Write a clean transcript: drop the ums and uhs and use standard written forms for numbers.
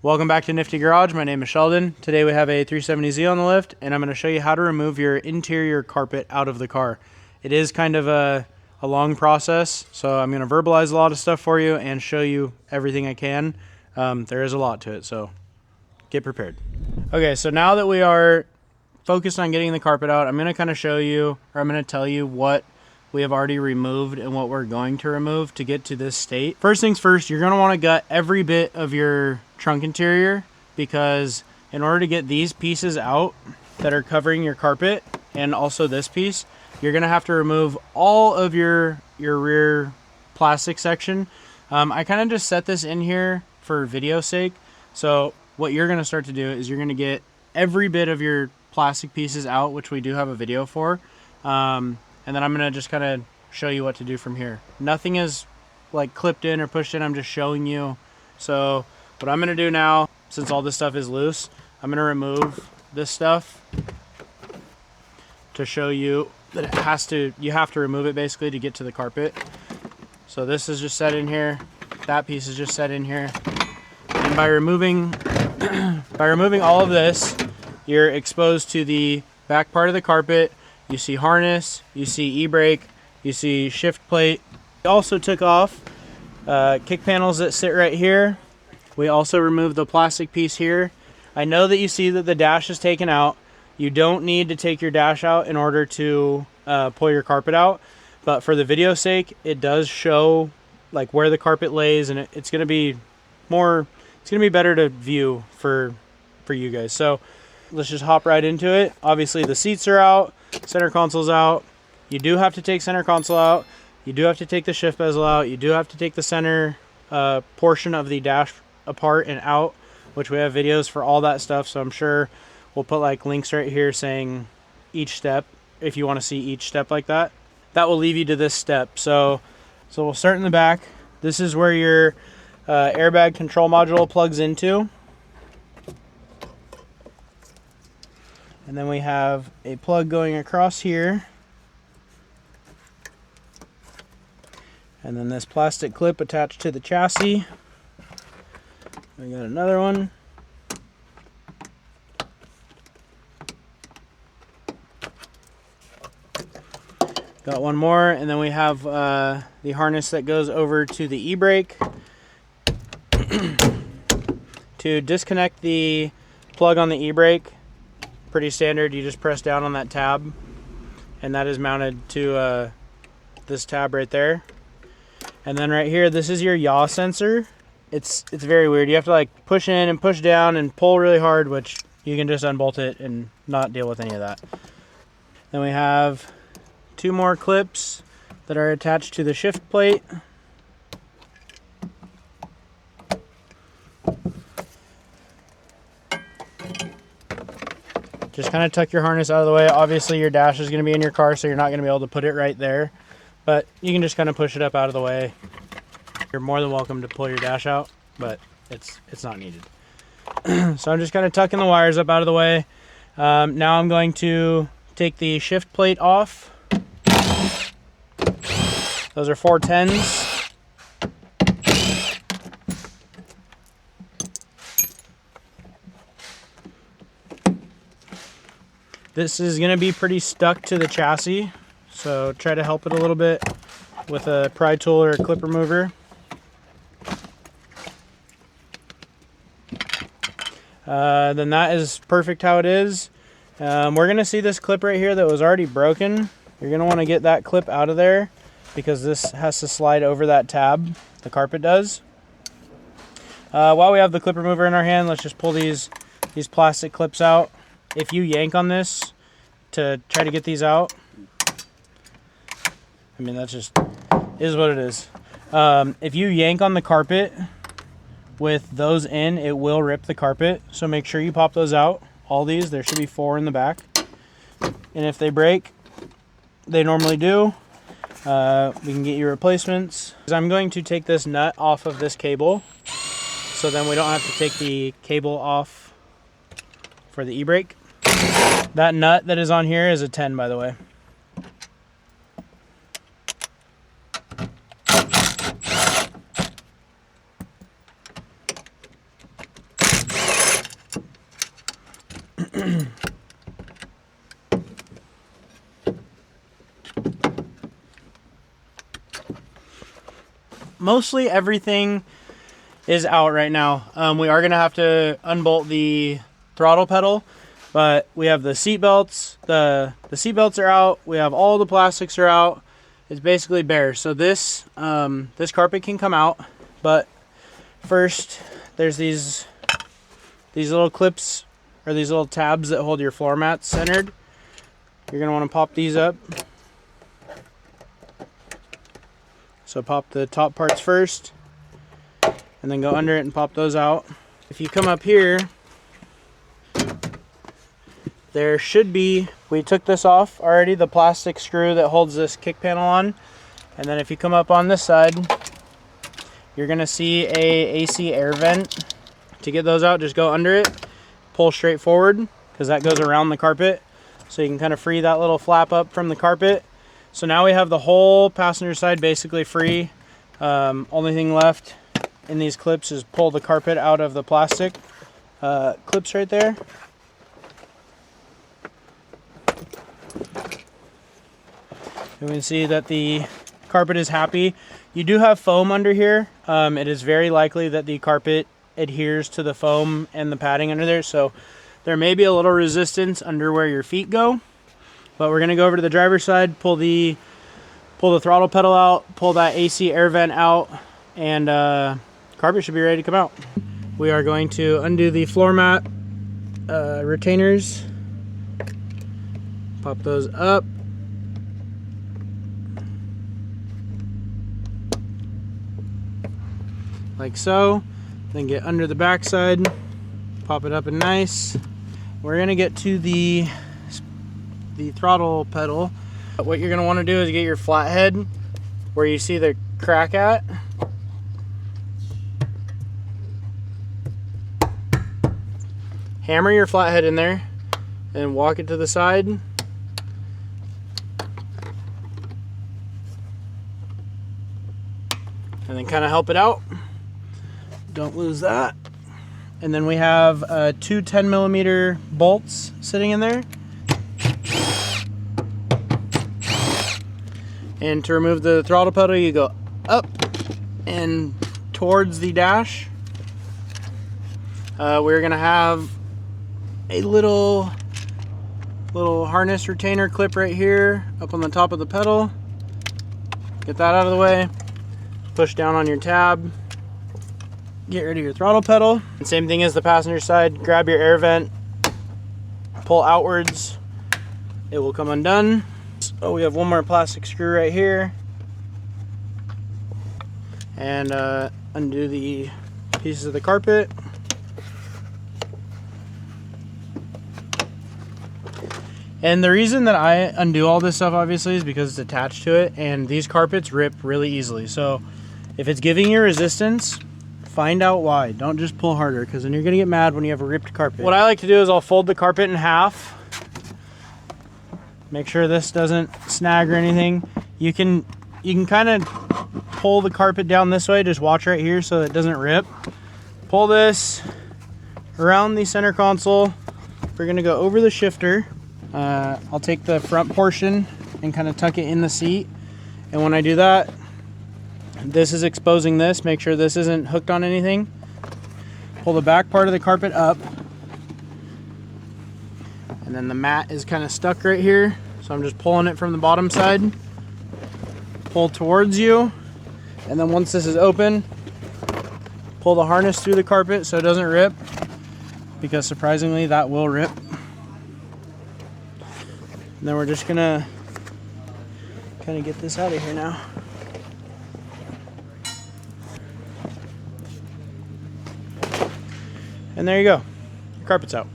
Welcome back to Nifty Garage. My name is Sheldon. Today we have a 370Z on the lift, and I'm going to show you how to remove your interior carpet out of the car. It is kind of a long process, so I'm going to verbalize a lot of stuff for you and show you everything I can. There is a lot to it, so get prepared. Okay, so now that we are focused on getting the carpet out, I'm going to kind of show you, or I'm going to tell you what we have already removed and what we're going to remove to get to this state. First things first, you're going to want to gut every bit of your trunk interior, because in order to get these pieces out that are covering your carpet and also this piece, you're going to have to remove all of your rear plastic section. I kind of just set this in here for video sake. So what you're going to start to do is you're going to get every bit of your plastic pieces out, which we do have a video for. And then I'm going to just kind of show you what to do from here. Nothing is like clipped in or pushed in. I'm just showing you. So what I'm going to do now, since all this stuff is loose, I'm going to remove this stuff to show you that you have to remove it basically to get to the carpet. So this is just set in here. That piece is just set in here. And by removing all of this, you're exposed to the back part of the carpet. You see harness, you see e-brake, you see shift plate. We also took off kick panels that sit right here. We also removed the plastic piece here. I know that you see that the dash is taken out. You don't need to take your dash out in order to pull your carpet out, but for the video sake, it does show like where the carpet lays, and it's going to be better to view for you guys. So let's just hop right into it. Obviously the seats are out, center console's out. You do have to take center console out. You do have to take the shift bezel out. You do have to take the center portion of the dash apart and out, which we have videos for all that stuff. So I'm sure we'll put like links right here saying each step if you want to see each step like that. That will lead you to this step. So we'll start in the back. This is where your airbag control module plugs into. And then we have a plug going across here. And then this plastic clip attached to the chassis. We got another one. Got one more, and then we have the harness that goes over to the e-brake. To disconnect the plug on the e-brake, pretty standard, you just press down on that tab, and that is mounted to this tab right there. And then right here, this is your yaw sensor. It's very weird. You have to like push in and push down and pull really hard, which you can just unbolt it and not deal with any of that. Then we have two more clips that are attached to the shift plate. Just kind of tuck your harness out of the way. Obviously your dash is going to be in your car, so you're not going to be able to put it right there, but you can just kind of push it up out of the way. You're more than welcome to pull your dash out, but it's not needed. So I'm just kind of tucking the wires up out of the way. Now I'm going to take the shift plate off. Those are 410s. This is going to be pretty stuck to the chassis, so try to help it a little bit with a pry tool or a clip remover. Then that is perfect how it is. We're going to see this clip right here that was already broken. You're going to want to get that clip out of there because this has to slide over that tab. The carpet does. While we have the clip remover in our hand, let's just pull these plastic clips out. If you yank on this to try to get these out, I mean, that's just is what it is. If you yank on the carpet with those in, it will rip the carpet. So make sure you pop those out. All these, there should be 4 in the back. And if they break, they normally do, we can get you replacements. I'm going to take this nut off of this cable, so then we don't have to take the cable off for the e-brake. That nut that is on here is a 10, by the way. Mostly everything is out right now. We are gonna have to unbolt the throttle pedal, but we have the seat belts. The seat belts are out. We have all the plastics are out. It's basically bare. So this this carpet can come out, but first there's these little clips, or these little tabs that hold your floor mats centered. You're gonna want to pop these up. So pop the top parts first, and then go under it and pop those out. If you come up here, there should be, we took this off already, the plastic screw that holds this kick panel on. And then if you come up on this side, you're gonna see a AC air vent. To get those out, just go under it, pull straight forward, because that goes around the carpet. So you can kind of free that little flap up from the carpet. So now we have the whole passenger side basically free. Only thing left in these clips is pull the carpet out of the plastic clips right there. You can see that the carpet is happy. You do have foam under here. It is very likely that the carpet adheres to the foam and the padding under there, so there may be a little resistance under where your feet go. But we're gonna go over to the driver's side, pull the throttle pedal out, pull that AC air vent out, and carpet should be ready to come out. We are going to undo the floor mat retainers, pop those up, like so. Then get under the back side, pop it up and nice. We're gonna get to the throttle pedal. What you're gonna want to do is get your flathead where you see the crack at. Hammer your flathead in there and walk it to the side. And then kind of help it out. Don't lose that. And then we have two 10mm bolts sitting in there. And to remove the throttle pedal, you go up and towards the dash. We're gonna have a little harness retainer clip right here up on the top of the pedal. Get that out of the way. Push down on your tab. Get rid of your throttle pedal. And same thing as the passenger side. Grab your air vent, pull outwards. It will come undone. Oh, we have one more plastic screw right here. And undo the pieces of the carpet. And the reason that I undo all this stuff obviously is because it's attached to it, and these carpets rip really easily. So if it's giving you resistance, find out why. Don't just pull harder, because then you're gonna get mad when you have a ripped carpet. What I like to do is I'll fold the carpet in half. Make sure this doesn't snag or anything. You can kind of pull the carpet down this way. Just watch right here so it doesn't rip. Pull this around the center console. We're gonna go over the shifter. I'll take the front portion and kind of tuck it in the seat. And when I do that, this is exposing this. Make sure this isn't hooked on anything. Pull the back part of the carpet up. And then the mat is kind of stuck right here. So I'm just pulling it from the bottom side. Pull towards you. And then once this is open, pull the harness through the carpet so it doesn't rip. Because surprisingly, that will rip. And then we're just gonna kind of get this out of here now. And there you go. Your carpet's out.